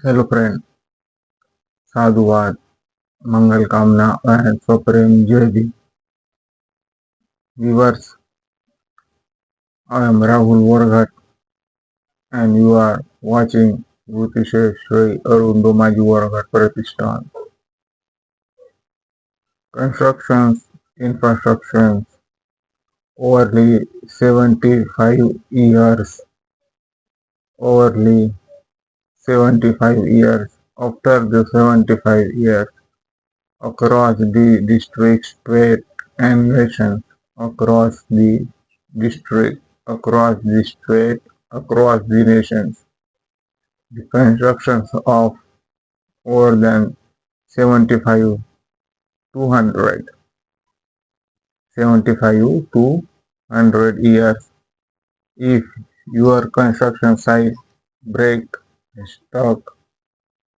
Hello friend, साधुवाद, मंगल कामना and स्वप्रेम जय भी. Viewers, I am Rahul Warghat and you are watching Jyotishe Shri Arundomaji Warghat Pratishthan. Constructions, infrastructures, overly 75 years, overly 75 years, after the 75 years, across the district, state and nation, across the district, across the state, across the nations. The constructions of more than 75 200, 75 to 100 years. If your construction site break, stuck,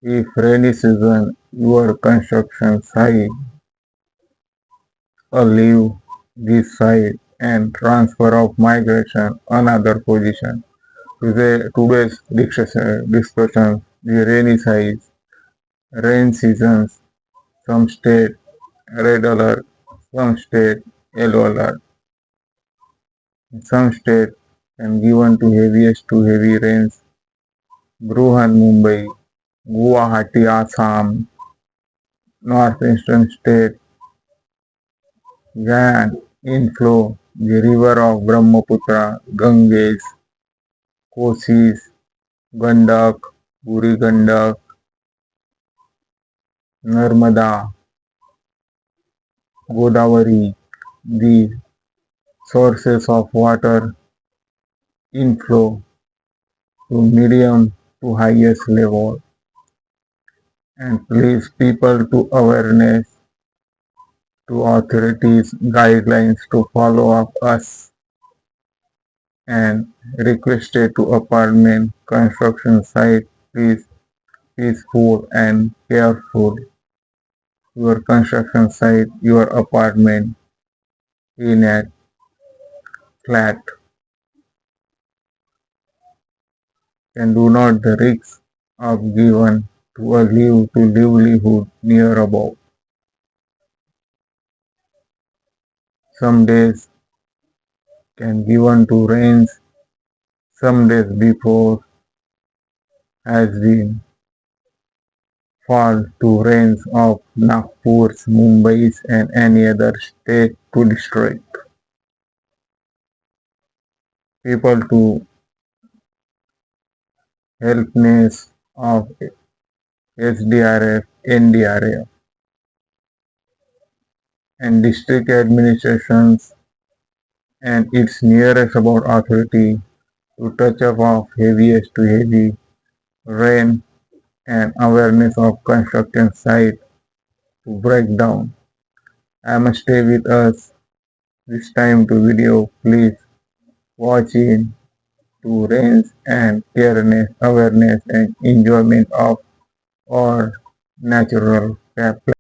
if rainy season, your construction site leave this site and transfer of migration another position. Today's discussion, the rainy size, rain seasons, some state red alert, some state yellow alert, some state can given to heaviest to heavy rains, Bruhan Mumbai, Guwahati Assam, northeastern state, Gan inflow, the river of Brahmaputra, Ganges, Kosis, Gandak, Buri Gandak, Narmada, Godavari, the sources of water inflow to medium to highest level, and please people to awareness to authorities guidelines to follow up us and requested to apartment construction site please peaceful and careful your construction site your apartment in a flat and do not the risk of given to a live to livelihood near above. Some days can given to rains, some days before has been fall to rains of Nagpur's, Mumbai's and any other state to district. People to helpness of SDRF, NDRF and district administrations and its nearest about authority to touch up of heaviest to heavy rain and awareness of construction site to break down. I must stay with us this time to video. Please watch in to rains and awareness and enjoyment of our natural